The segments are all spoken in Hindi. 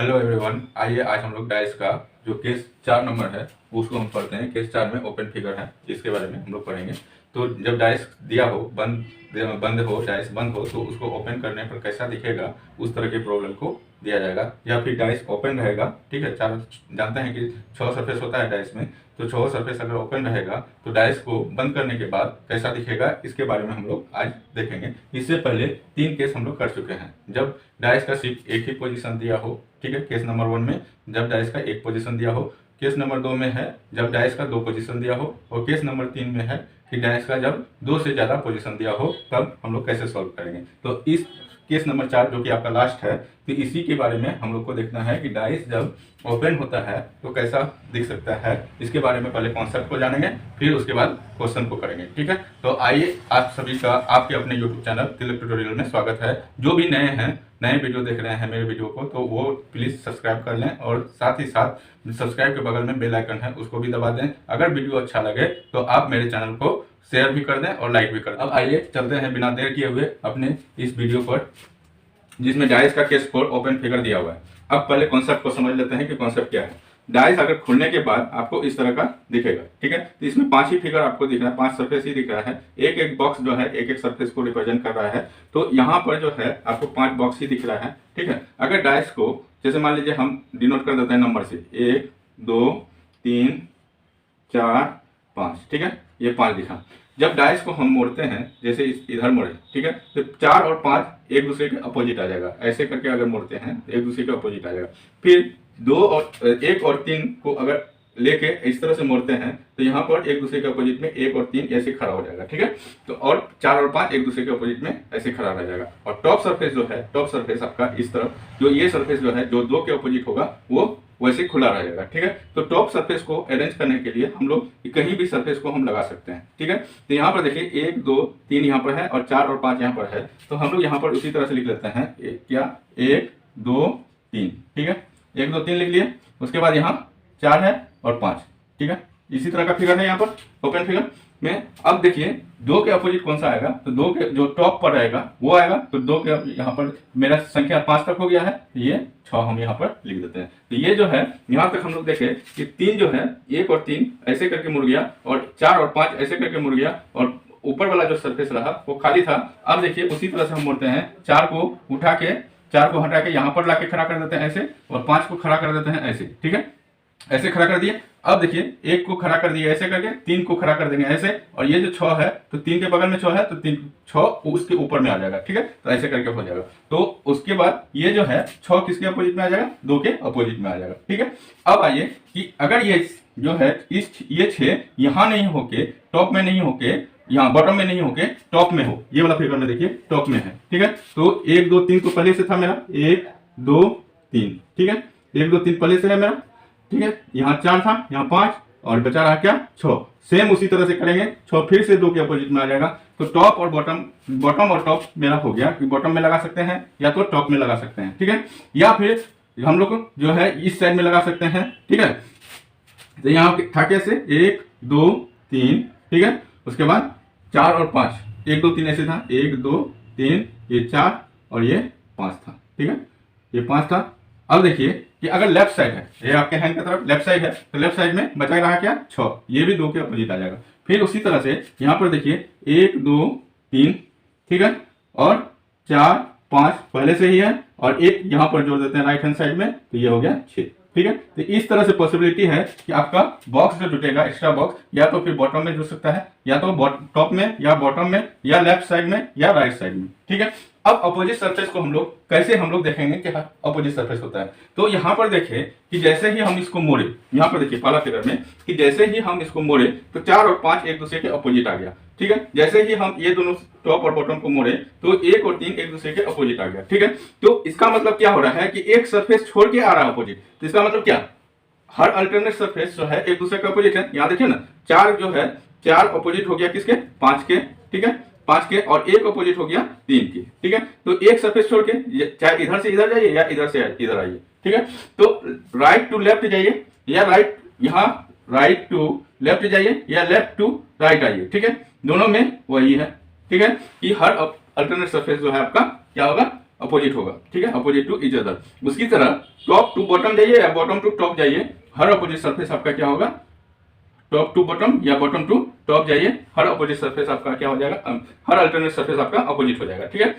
हेलो एवरीवन, आइए आज हम लोग डाइस का जो केस 4 नंबर है उसको हम पढ़ते हैं। केस 4 में ओपन फिगर है, इसके बारे में हम लोग पढ़ेंगे। तो जब डाइस दिया हो, बंद हो, डाइस बंद हो, तो उसको ओपन करने पर कैसा दिखेगा, उस तरह के प्रॉब्लम को दिया जाएगा। या फिर डाइस ओपन रहेगा, ठीक है, चार जानते हैं कि 6 सरफेस होता है डाइस में, तो 6 सरफेस अगर ओपन रहेगा तो डाइस को बंद करने के बाद कैसा दिखेगा, इसके बारे में हम लोग आज देखेंगे। इससे पहले 3 केस हम लोग कर चुके हैं। जब डाइस का सिर्फ एक ही पोजीशन दिया हो, ठीक है, केस नंबर 1 में जब डाइस का एक पोजीशन दिया हो, केस नंबर 2 में है जब डाइस का 2 पोजीशन दिया हो, और केस नंबर 3 में है कि डाइस का जब 2 से ज़्यादा पोजीशन दिया हो, तब हम लोग कैसे सॉल्व करेंगे। तो इस केस नंबर 4 जो कि आपका लास्ट है, तो इसी के बारे में हम लोग को देखना है कि डाइस जब ओपन होता है तो कैसा दिख सकता है। इसके बारे में पहले कॉन्सेप्ट को जानेंगे, फिर उसके बाद क्वेश्चन को करेंगे, ठीक है। तो आइए, आप सभी का आपके अपने यूट्यूब चैनल तिलक ट्यूटोरियल में स्वागत है। जो भी नए हैं, नए वीडियो देख रहे हैं मेरे वीडियो को, तो वो प्लीज़ सब्सक्राइब कर लें, और साथ ही साथ सब्सक्राइब के बगल में बेल आइकन है, उसको भी दबा दें। अगर वीडियो अच्छा लगे तो आप मेरे चैनल को शेयर भी कर दें और लाइक भी कर दें। अब आइए चलते हैं बिना देर किए हुए अपने इस वीडियो पर, जिसमें डाइस का केस 4 ओपन फिगर दिया हुआ है। अब पहले कॉन्सेप्ट को समझ लेते हैं कि कॉन्सेप्ट क्या है। डाइस अगर खुलने के बाद आपको इस तरह का दिखेगा, ठीक है। तो इसमें 5 ही फिगर आपको दिख रहा है, 5 सरफेस ही दिख रहा है। एक एक बॉक्स जो है एक एक सरफेस को रिप्रेजेंट कर रहा है। तो यहाँ पर जो है आपको 5 बॉक्स ही दिख रहा है, ठीक है। अगर डाइस को जैसे मान लीजिए हम डिनोट कर देते हैं नंबर से, 1 2 3 4 5, ठीक है, ये 5 दिखा। जब डाइस को हम मोड़ते हैं, जैसे इधर मोड़े, ठीक है, तो 4 और 5 एक दूसरे के अपोजिट आ जाएगा। ऐसे करके अगर मोड़ते हैं तो एक दूसरे के अपोजिट आ जाएगा। फिर 1 और 3 को अगर लेके इस तरह से मोड़ते हैं तो यहाँ पर एक दूसरे के अपोजिट में 1 और 3 ऐसे खड़ा हो जाएगा, ठीक है। तो और 4 और 5 एक दूसरे के अपोजिट में ऐसे खड़ा रह जाएगा। और टॉप सरफेस जो है, टॉप सरफेस आपका इस तरफ, जो ये सरफेस जो है जो 2 के अपोजिट होगा वो वैसे खुला रह जाएगा, ठीक है। तो टॉप सरफेस को अरेंज करने के लिए हम लोग कहीं भी सरफेस को हम लगा सकते हैं, ठीक है। तो यहाँ पर देखिए 1 2 3 यहाँ पर है और 4 और 5 यहाँ पर है। तो हम लोग यहाँ पर उसी तरह से लिख लेते हैं, क्या 1 2 3, ठीक है, 1 2 3 लिख लिए। उसके बाद यहाँ 4 है और 5, ठीक है। इसी तरह का फिगर है यहाँ पर ओपन फिगर में। अब देखिए 2 के अपोजिट कौन सा आएगा, तो 2 के जो टॉप पर आएगा वो आएगा। तो 2 के यहाँ पर मेरा संख्या 5 तक हो गया है, ये 6 हम यहाँ पर लिख देते हैं। तो ये जो है यहाँ तक हम लोग देखें कि 3 जो है 1 और 3 ऐसे करके मुड़ गया, और 4 और 5 ऐसे करके मुड़ गया, और ऊपर वाला जो सरफेस रहा वो खाली था। अब देखिए उसी तरह से हम मुड़ते हैं, 4 को उठा के, 4 को हटा के यहाँ पर लाके खड़ा कर देते हैं ऐसे, और 5 को खड़ा कर देते हैं ऐसे, ठीक है, ऐसे खड़ा कर दिए। अब देखिए 1 को खड़ा कर दिया ऐसे करके, 3 को खड़ा कर देंगे ऐसे, और ये जो 6 है तो 3 के बगल में 6 है तो 6 उसके ऊपर में आ जाएगा, ठीक है। तो ऐसे करके हो जाएगा। तो उसके बाद ये जो है 6 किसके अपोजिट में आ जाएगा, 2 के अपोजिट में आ जाएगा, ठीक है। अब आइए कि अगर ये जो है ये 6 यहाँ नहीं होके, टॉप में नहीं होके, यहाँ बॉटम में नहीं होके टॉप में हो, ये वाला फिगर में देखिए टॉप में है, ठीक है। तो 1 2 3 तो पहले से था मेरा, 1 2 3, ठीक है, 1 2 3 पहले से है मेरा, ठीक है। यहाँ 4 था, यहाँ 5, और बचा रहा क्या 6। सेम उसी तरह से करेंगे, 6 फिर से 2 के अपोजिट में आ जाएगा। तो टॉप और बॉटम और टॉप मेरा हो गया कि बॉटम में लगा सकते हैं या तो टॉप में लगा सकते हैं, ठीक है। या फिर हम लोग जो है इस साइड में लगा सकते हैं, ठीक है। तो यहाँ था कैसे, 1 2 3, ठीक है। उसके बाद 4 और 5, 1 2 3 ऐसे था, 1 2 3, ये 4 और ये 5 था, ठीक है, ये 5 था। अब देखिए कि अगर लेफ्ट साइड है, ये आपके हैंड की तरफ लेफ्ट साइड है, तो लेफ्ट साइड में बचा रहा क्या 6, ये भी 2 के अपोजिट आ जाएगा। फिर उसी तरह से यहाँ पर देखिए 1 2 3, ठीक है, और 4 5 पहले से ही है, और 1 यहाँ पर जोड़ देते हैं राइट हैंड साइड में, तो ये हो गया 6, ठीक है। तो इस तरह से पॉसिबिलिटी है कि आपका बॉक्स जो जुटेगा, एक्स्ट्रा बॉक्स, या तो फिर बॉटम में जुट सकता है, या तो टॉप में, या बॉटम में, या लेफ्ट साइड में, या राइट साइड में, ठीक है। अब अपोजिट सरफेस को हम लोग कैसे देखेंगे कि अपोजिट सरफेस होता है। तो यहाँ पर देखें कि जैसे ही हम इसको मोड़े, यहाँ पर देखिए पहला फिगर में कि जैसे ही हम इसको मोड़े तो 4 और 5 एक दूसरे के अपोजिट आ गया, ठीक है। जैसे ही हम ये दोनों टॉप और बॉटम को मोड़े तो 1 और 3 एक दूसरे के अपोजिट आ गया, ठीक है। तो इसका मतलब क्या हो रहा है कि एक सरफेस छोड़ के आ रहा है अपोजिट। तो इसका मतलब क्या, हर अल्टरनेट सरफेस जो है एक दूसरे के अपोजिट है। यहाँ देखिए ना, 4 जो है 4 अपोजिट हो गया किसके, 5 के, ठीक है, 5 के, और 1 अपोजिट हो गया 3 की, ठीक है। तो एक सरफेस छोड़ के चाहे इधर से इधर जाइए या इधर से इधर आइए, ठीक है। तो राइट टू लेफ्ट जाइए, या यहाँ राइट टू लेफ्ट जाइए, या लेफ्ट टू राइट आइए, ठीक है। दोनों में वही है, ठीक है, कि हर अल्टरनेट सरफेस जो है आपका क्या होगा, अपोजिट होगा, ठीक है, अपोजिट टू ईच अदर। उसकी तरह टॉप टू बॉटम जाइए या बॉटम टू टॉप जाइए, हर अपोजिट सरफेस आपका क्या होगा, टॉप टू बॉटम या बॉटम टू टॉप जाइए, हर अपोजिट सरफेस आपका क्या हो जाएगा, हर अल्टरनेट सरफेस आपका अपोजिट हो जाएगा, ठीक है,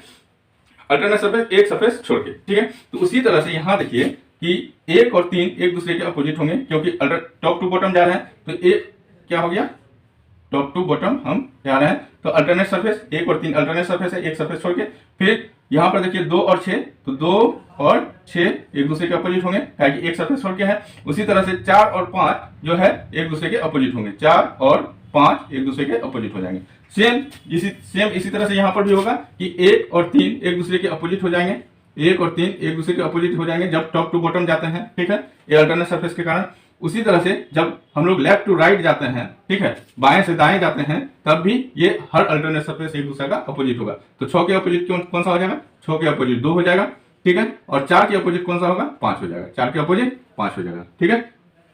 अल्टरनेट सरफेस एक सरफेस छोड़ के, ठीक है। तो उसी तरह से यहाँ देखिए कि 1 और 3 एक दूसरे के अपोजिट होंगे, क्योंकि टॉप टू बॉटम जा रहे हैं, तो एक क्या हो गया, टॉप टू बॉटम हम जा रहे हैं, तो अल्टरनेट सरफेस 1 और 3 अल्टरनेट सरफेस है, एक सरफेस छोड़ के। फिर यहाँ पर देखिए 2 और 6, तो 2 और 6 एक दूसरे के अपोजिट होंगे, ताकि एक सरफेस छोड़ के है। उसी तरह से 4 और 5 जो है एक दूसरे के अपोजिट होंगे, 4 और 5 एक दूसरे के अपोजिट हो जाएंगे। सेम इसी तरह से यहाँ पर भी होगा कि 1 और 3 एक दूसरे के अपोजिट हो जाएंगे, 1 और 3 एक दूसरे के अपोजिट हो जाएंगे जब टॉप टू बॉटम जाते हैं, ठीक है, ये अल्टरनेट सरफेस के कारण। उसी तरह से जब हम लोग लेफ्ट टू राइट जाते हैं, ठीक है, बाएं से दाएं जाते हैं, तब भी ये हर अल्टरनेट सरफेस एक दूसरे का अपोजिट होगा। तो 6 के अपोजिट कौन सा हो जाएगा, 6 के अपोजिट 2 हो जाएगा, ठीक है, और 4 के अपोजिट कौन सा होगा, 5 हो जाएगा, 4 के अपोजिट 5 हो जाएगा, ठीक है।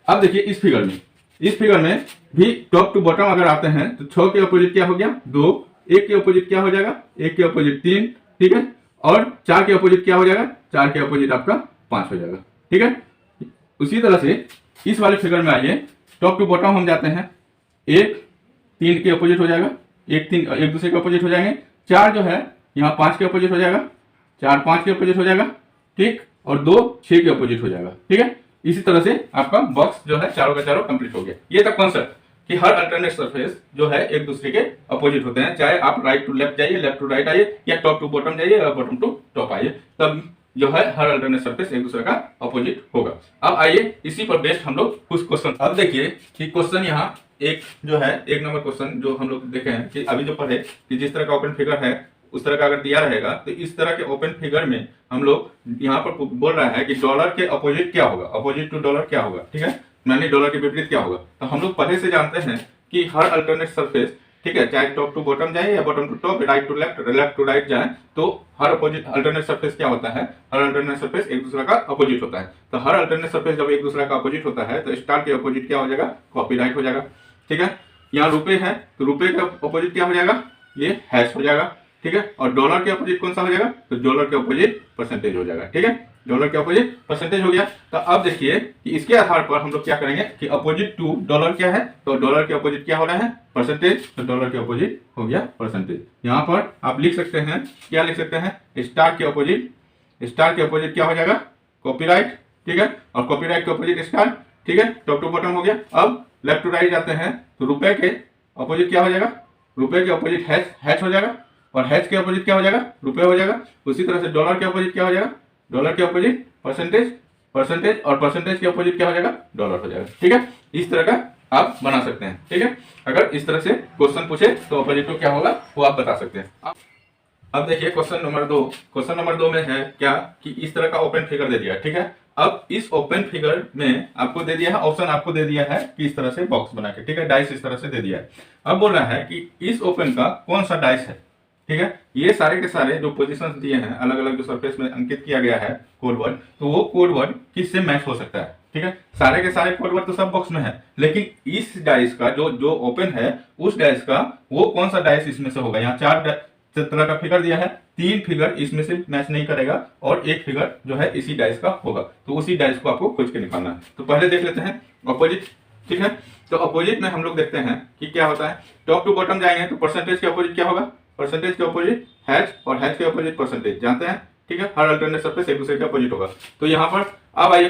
अब देखिए इस फिगर में भी टॉप टू बॉटम अगर आते हैं तो 6 के अपोजिट क्या हो गया, 2, 1 के अपोजिट क्या हो जाएगा, 1 के अपोजिट 3, ठीक है, और 4 के अपोजिट क्या हो जाएगा, 4 के अपोजिट आपका 5 हो जाएगा, ठीक है। उसी तरह से इस वाले फिगर में आइए, टॉप टू बॉटम हम जाते हैं, 1 3 के अपोजिट हो जाएगा, 1 3 एक दूसरे के अपोजिट हो जाएंगे, 4 जो है यहाँ 5 के अपोजिट हो जाएगा, 4 5 के अपोजिट हो जाएगा, ठीक, और 2 6 के अपोजिट हो जाएगा, ठीक है। इसी तरह से आपका बॉक्स जो है चारों का चारों कंप्लीट हो गया। ये था कॉन्सेप्ट कि हर अल्टरनेट सरफेस जो है एक दूसरे के अपोजिट होते हैं, चाहे आप राइट टू लेफ्ट जाइए, लेफ्ट टू राइट आइए, या टॉप टू बॉटम जाइए या बॉटम टू टॉप आइए, तब जो है हर अल्टरनेट सरफेस एक दूसरे का अपोजिट होगा। अब आइए इसी पर बेस्ड हम लोग कुछ क्वेश्चन, अब देखिए कि क्वेश्चन यहाँ एक जो है 1 नंबर क्वेश्चन जो हम लोग देखे हैं कि अभी जो पढ़े कि जिस तरह का ओपन फिगर है उस तरह का अगर दिया रहेगा, तो इस तरह के ओपन फिगर में हम लोग यहाँ पर बोल रहा है कि डॉलर के अपोजिट क्या होगा, अपोजिट टू डॉलर क्या होगा, ठीक है, यानी डॉलर के विपरीत क्या होगा। तो हम लोग पहले से जानते हैं कि हर अल्टरनेट सरफेस, ठीक है, चाहे टॉप टू बॉटम जाए या bottom to top, right to left, left to right जाए, तो हर अपोजिट अल्टरनेट सरफेस क्या होता है, हर अल्टरनेट सरफेस एक दूसरे का अपोजिट होता है। तो हर अल्टरनेट सरफेस जब एक दूसरे का अपोजिट होता है तो स्टार के अपोजिट क्या हो जाएगा, कॉपीराइट हो जाएगा, ठीक है। यहाँ रुपए है तो रुपए का अपोजिट क्या हो जाएगा, ये हैश हो जाएगा, ठीक है, और डॉलर के अपोजिट कौन सा हो जाएगा, तो डॉलर के अपोजिट परसेंटेज हो जाएगा, ठीक है, डॉलर के अपोजिट परसेंटेज हो गया। तो अब देखिए कि इसके आधार पर हम लोग क्या करेंगे कि अपोजिट टू डॉलर क्या है, तो डॉलर के अपोजिट क्या हो रहा है, परसेंटेज, तो डॉलर के अपोजिट हो गया परसेंटेज। यहाँ पर आप लिख सकते हैं, क्या लिख सकते हैं, स्टार के अपोजिट, स्टार के अपोजिट क्या हो जाएगा, कॉपीराइट, ठीक है, और कॉपीराइट के अपोजिट स्टार, ठीक है, टॉप टू बॉटम हो गया। अब लेफ्ट टू राइट जाते हैं तो रुपए के अपोजिट क्या हो जाएगा, रुपए के अपोजिट हैश हो जाएगा, और हैश के अपोजिट क्या हो जाएगा, रुपए हो जाएगा। उसी तरह से डॉलर के अपोजिट क्या हो जाएगा, डॉलर के अपोजिट परसेंटेज, परसेंटेज, और परसेंटेज के अपोजिट क्या हो जाएगा, डॉलर हो जाएगा, ठीक है। इस तरह का आप बना सकते हैं, ठीक है। अगर इस तरह से क्वेश्चन पूछे तो अपोजिट टू क्या होगा वो आप बता सकते हैं। अब देखिए क्वेश्चन नंबर 2, क्वेश्चन नंबर 2 में है क्या कि इस तरह का ओपन फिगर दे दिया, ठीक है। अब इस ओपन फिगर में आपको दे दिया है ऑप्शन, आपको दे दिया है कि इस तरह से बॉक्स बना के, ठीक है, डाइस इस तरह से दे दिया है। अब बोल रहा है कि इस ओपन का कौन सा डाइस है, ठीक है। ये सारे के सारे जो पोजीशंस दिए हैं अलग अलग जो सरफेस में अंकित किया गया है कोड वर्ड, तो वो कोड वर्ड किससे मैच हो सकता है, ठीक है। सारे के सारे कोड वर्ड तो सब बॉक्स में है, लेकिन इस डाइस का जो ओपन है उस डाइस का वो कौन सा डाइस इसमें से होगा। यहाँ 4 तरह का फिगर दिया है, 3 फिगर इसमें से मैच नहीं करेगा और 1 फिगर जो है इसी डाइस का होगा, तो उसी डाइस को आपको खोज के निकालना है। तो पहले देख लेते हैं अपोजिट, ठीक है। तो अपोजिट में हम लोग देखते हैं कि क्या होता है, टॉप टू बॉटम जाएंगे तो परसेंटेज के अपोजिट क्या होगा, परसेंटेज के अपोजिट हैश, और हैश के अपोजिट परसेंटेज, जानते हैं, ठीक है। हर अल्टरनेट सरफेस एक दूसरे के अपोजिट होगा। तो यहाँ पर अब आइए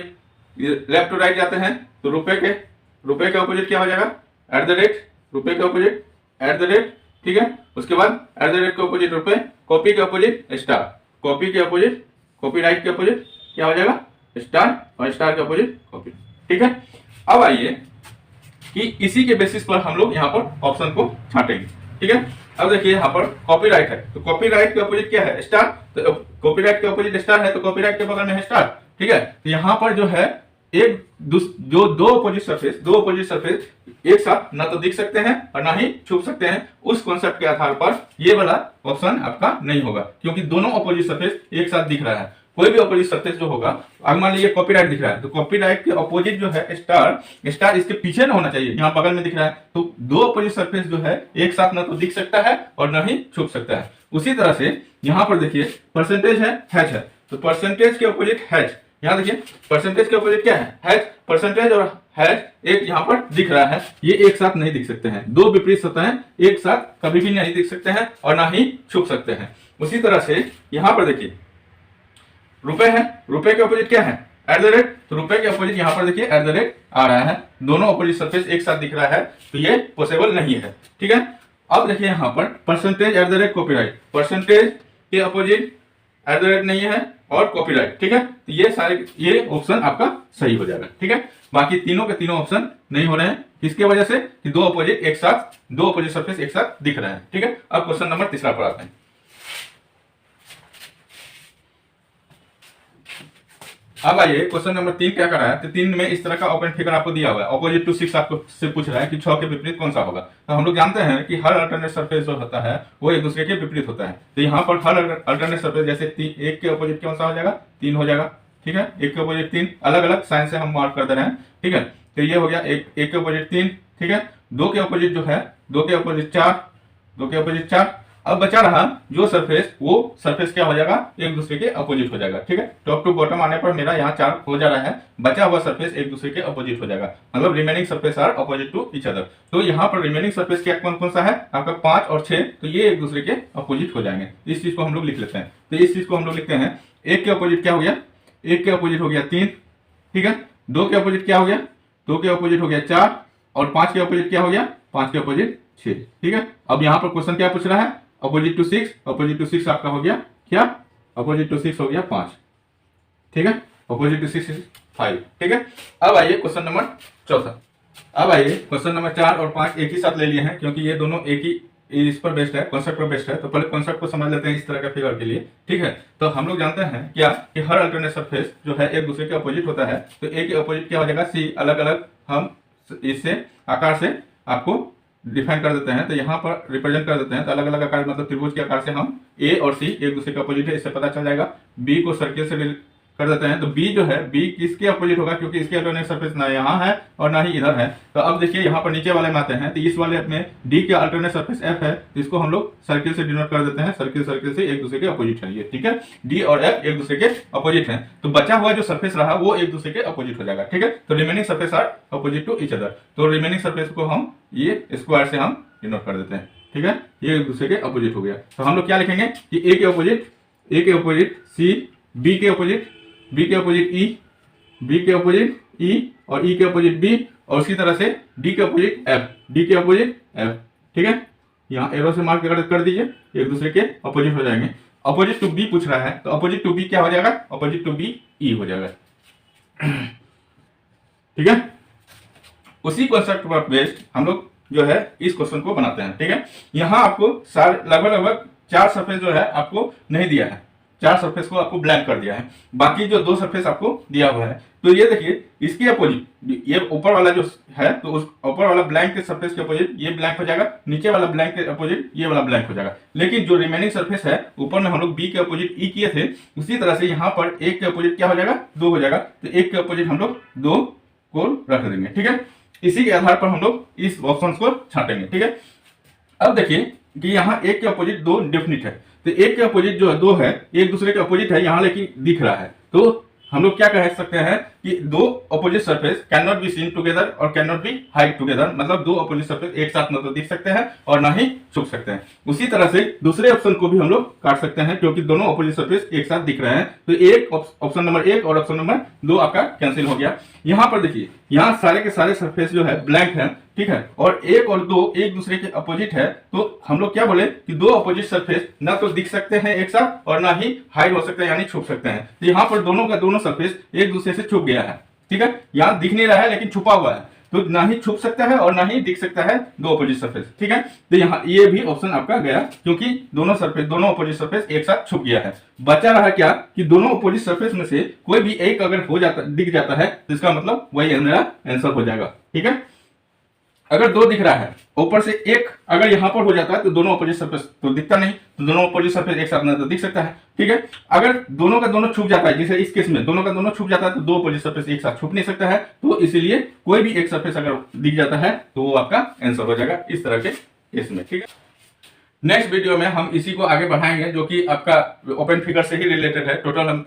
लेफ्ट टू राइट जाते हैं तो रुपए के अपोजिट क्या हो जाएगा, एट द रेट, रुपए के अपोजिट एट द रेट, ठीक है। उसके बाद एट द रेट के अपोजिट रुपए, कॉपी के अपोजिट स्टार, कॉपी के अपोजिट, कॉपीराइट के अपोजिट क्या हो जाएगा, स्टार, और स्टार के अपोजिट कॉपी, ठीक है। अब आइए कि इसी के बेसिस पर हम लोग यहाँ पर ऑप्शन को छांटेंगे, ठीक है। अब देखिए यहाँ पर कॉपीराइट है तो कॉपीराइट के अपोजिट क्या है, स्टार, तो कॉपीराइट के अपोजिट स्टार है तो कॉपीराइट के बगल में है स्टार, ठीक है। तो यहाँ पर जो है दो अपोजिट सरफेस एक साथ ना तो दिख सकते हैं और ना ही छुप सकते हैं, उस कॉन्सेप्ट के आधार पर ये वाला ऑप्शन आपका नहीं होगा, क्योंकि दोनों अपोजिट सरफेस एक साथ दिख रहा है। कोई भी अपोजिट सरफेस जो होगा, अगर मान लीजिए कॉपीराइट दिख रहा है तो कॉपीराइट के अपोजिट जो है स्टार, स्टार इसके पीछे ना होना चाहिए, यहाँ बगल में दिख रहा है, तो दो अपोजिट सरफेस जो है एक साथ ना तो दिख सकता है और ना ही छुप सकता है। उसी तरह से यहाँ पर देखिए परसेंटेज है, हैच है, तो परसेंटेज के अपोजिट हैच, यहाँ देखिए परसेंटेज के अपोजिट क्या है, हैच। परसेंटेज और हैच एक यहाँ पर दिख रहा है, ये एक साथ नहीं दिख सकते हैं, दो विपरीत सतहें एक साथ कभी भी नहीं दिख सकते हैं और ना ही छुप सकते हैं। उसी तरह से यहाँ पर देखिए रुपए है, रुपए के अपोजिट क्या है, एट द रेट, तो रुपए के अपोजिट यहाँ पर देखिए एट द रेट आ रहा है, दोनों अपोजिट सरफेस एक साथ दिख रहा है, तो ये पॉसिबल नहीं है। ठीक है, अब देखिए यहाँ पर percentage at the rate copyright, percentage के अपोजिट एट द रेट नहीं है और कॉपीराइट। ठीक है, तो ये सारे ये ऑप्शन आपका सही हो जाएगा। ठीक है, बाकी तीनों के तीनों ऑप्शन नहीं हो रहे हैं, किसके वजह से कि दो अपोजिट एक साथ, दो अपोजिट सरफेस एक साथ दिख रहे हैं। ठीक है, अब क्वेश्चन नंबर तीसरा पर आते हैं। अब आइए क्वेश्चन नंबर 3 क्या कर रहा है, तो 3 में इस तरह का ओपन फिगर आपको दिया हुआ है, ऑपोजिट टू 6 आपको से पूछ रहा है कि 6 के विपरीत कौन सा होगा। तो हम लोग जानते हैं कि हर अल्टरनेट सरफेस जो होता है वो एक दूसरे के विपरीत होता है, तो यहाँ पर हर अल्टरनेट सरफेस जैसे 1 के ऑपोजिट कौन सा हो जाएगा, 3 हो जाएगा। ठीक है, 1 के ऑपोजिट 3, अलग अलग साइन से हम मार्क कर दे रहे हैं। ठीक है, तो ये हो गया 1 के ऑपोजिट 3। ठीक है, 2 के ऑपोजिट जो है, 2 के ऑपोजिट 4, 2 के ऑपोजिट 4। अब बचा रहा जो सरफेस, वो सरफेस क्या हो जाएगा, एक दूसरे के अपोजिट हो जाएगा। ठीक है, टॉप टू बॉटम आने पर मेरा यहाँ 4 हो जा रहा है, बचा हुआ सरफेस एक दूसरे के अपोजिट हो जाएगा, मतलब remaining surface are opposite to each other. तो यहाँ पर रिमेनिंग सरफेस क्या कौन कौन सा है आपका, 5 और 6, तो ये एक दूसरे के अपोजिट हो जाएंगे। इस चीज को हम लोग लिख लेते हैं, तो इस चीज को हम लोग लिखते हैं, 1 के अपोजिट क्या हो गया, 1 के अपोजिट हो गया 3। ठीक है, 2 के अपोजिट क्या हो गया, 2 के अपोजिट हो गया 4, और 5 के अपोजिट क्या हो गया, 5 के अपोजिट 6। ठीक है, अब यहाँ पर क्वेश्चन क्या पूछ रहा है, अपोजिट टू 6, अपोजिट टू 6 आपका हो गया क्या, अपोजिट टू 6 हो गया 5। ठीक है, अपोजिट टू 6 5। ठीक है, अब आइए क्वेश्चन नंबर चौथा। अब आइए क्वेश्चन नंबर 4 और 5 एक ही साथ ले लिए हैं, क्योंकि ये दोनों एक ही इस पर बेस्ड है, कॉन्सेप्ट पर बेस्ड है। तो पहले कॉन्सेप्ट को समझ लेते हैं इस तरह का फिगर के लिए। ठीक है, तो हम लोग जानते हैं क्या कि हर अल्टरनेट सरफेस जो है एक दूसरे के अपोजिट होता है, तो ए के अपोजिट क्या हो जाएगा, सी। अलग अलग हम इससे आकार से आपको डिफाइन कर देते हैं, तो यहाँ पर रिप्रेजेंट कर देते हैं, तो अलग अलग आकार मतलब त्रिभुज के आकार से हम ए और सी एक दूसरे के अपोजिट है, इससे पता चल जाएगा। बी को सर्किल से कर देते हैं, तो बी जो है, बी किसके अपोजिट होगा, क्योंकि इसके अल्टरनेट सरफेस ना यहाँ है और ना ही इधर है। तो अब देखिए यहाँ पर नीचे वाले में आते हैं, तो इस वाले में डी के अल्टरनेट सरफेस एफ है, तो इसको हम लोग सर्किल से डिनोट कर देते हैं, सर्किल सर्किल से एक दूसरे के अपोजिट है ये। ठीक है, डी और एफ एक दूसरे के अपोजिट है, तो बचा हुआ जो सरफेस रहा वो एक दूसरे के अपोजिट हो जाएगा। ठीक है, तो remaining surface are opposite to each other, तो रिमेनिंग सरफेस को हम ये स्क्वायर से हम डिनोट कर देते हैं। ठीक है, ये एक दूसरे के अपोजिट हो गया। तो हम लोग क्या लिखेंगे कि ए के अपोजिट सी, बी के अपोजिट ई, बी के अपोजिट ई, और ई के अपोजिट बी, और उसी तरह से डी के अपोजिट एफ, डी के अपोजिट एफ। ठीक है, यहाँ एरो से मार्क कर दीजिए, एक दूसरे के अपोजिट हो जाएंगे। अपोजिट टू बी पूछ रहा है, तो अपोजिट टू बी क्या हो जाएगा, अपोजिट टू बी ई हो जाएगा। ठीक है, उसी कॉन्सेप्ट पर बेस्ड हम लोग जो है इस क्वेश्चन को बनाते हैं। ठीक है, यहाँ आपको लगभग 4 सरफेस जो है आपको नहीं दिया है, 4 सरफेस को आपको ब्लैंक कर दिया है, बाकी जो 2 सरफेस आपको दिया हुआ है। तो ये देखिए इसके अपोजिट, ये ऊपर वाला जो है, तो उस ऊपर वाला ब्लैंक के सरफेस के अपोजिट ये ब्लैंक हो जाएगा, नीचे वाला ब्लैंक के अपोजिट ये वाला ब्लैंक हो जाएगा। लेकिन जो रिमेनिंग सरफेस है, ऊपर में हम लोग बी के अपोजिट ई किए थे, उसी तरह से यहाँ पर 1 के अपोजिट क्या हो जाएगा, 2 हो जाएगा, तो 1 के अपोजिट हम लोग 2 को रख देंगे। ठीक है, इसी के आधार पर हम लोग इस ऑप्शन को छांटेंगे। ठीक है, अब देखिए कि यहाँ 1 के अपोजिट 2 डेफिनिट है, तो 1 के अपोजिट जो है 2 है, एक दूसरे के अपोजिट है यहाँ, लेकिन दिख रहा है, तो हम लोग क्या कह सकते हैं कि 2 opposite surface can not be seen together और can not be hide together, मतलब 2 अपोजिट सरफेस एक साथ न तो दिख सकते हैं और ना ही छुप सकते हैं। उसी तरह से दूसरे ऑप्शन को भी हम लोग काट सकते हैं, क्योंकि दोनों अपोजिट सरफेस एक साथ दिख रहे हैं, तो एक ऑप्शन नंबर 1 और ऑप्शन नंबर 2 आपका कैंसिल हो गया। यहाँ पर देखिए, यहाँ सारे के सारे सरफेस जो है ब्लैंक है। ठीक है, और 1 और 2 एक दूसरे के अपोजिट है, तो हम लोग क्या बोले कि 2 अपोजिट सरफेस ना तो दिख सकते हैं एक साथ और ना ही हाइड हो सकते हैं, यानी छुप सकते हैं। तो यहाँ पर दोनों का दोनों सरफेस एक दूसरे से छुप गया है। ठीक है, यहाँ दिख नहीं रहा है लेकिन छुपा हुआ है, तो ना ही छुप सकता है और ना ही दिख सकता है 2 अपोजिट सरफेस। ठीक है, तो यहाँ ये भी ऑप्शन आपका गया, क्योंकि दोनों अपोजिट सरफेस एक साथ छुप गया है। बचा रहा क्या कि दोनों अपोजिट सरफेस में से कोई भी एक अगर हो जाता, दिख जाता है, तो इसका मतलब वही मेरा आंसर हो जाएगा। ठीक है, अगर दो दिख रहा है ऊपर से एक अगर यहाँ पर हो जाता है तो दोनों अपोजिट सरफेस तो दिखता नहीं, तो दोनों अपोजिट सरफेस एक साथ में तो दिख सकता है, ठीक है। अगर दोनों का दोनों छुप जाता है, जैसे इस केस में दोनों का दोनों छुप जाता है तो दो अपोजिट सरफेस एक साथ छुप नहीं सकता है, तो इसीलिए कोई भी एक सरफेस अगर दिख जाता है तो वो आपका आंसर हो जाएगा इस तरह के केस में, ठीक है। नेक्स्ट वीडियो में हम इसी को आगे बढ़ाएंगे जो कि आपका ओपन फिगर से ही रिलेटेड है। टोटल हम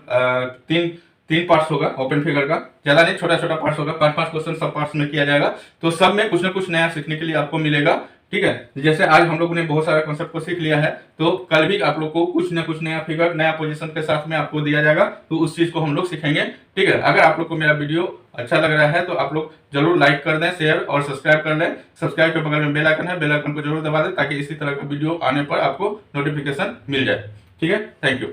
तीन पार्ट्स होगा ओपन फिगर का, ज्यादा नहीं, छोटा छोटा पार्ट्स होगा, 5-5 क्वेश्चन सब पार्ट्स में किया जाएगा, तो सब में कुछ ना कुछ नया सीखने के लिए आपको मिलेगा, ठीक है। जैसे आज हम लोगों ने बहुत सारा कॉन्सेप्ट को सीख लिया है, तो कल भी आप लोग को कुछ ना कुछ नया फिगर नया पोजीशन के साथ में आपको दिया जाएगा, तो उस चीज को हम लोग सीखेंगे, ठीक है। अगर आप लोग को मेरा वीडियो अच्छा लग रहा है तो आप लोग जरूर लाइक कर दें, शेयर और सब्सक्राइब कर लें। सब्सक्राइब के बगल में बेल आइकन है, बेल आइकन को जरूर दबा दें ताकि इसी तरह का वीडियो आने पर आपको नोटिफिकेशन मिल जाए, ठीक है। Thank you.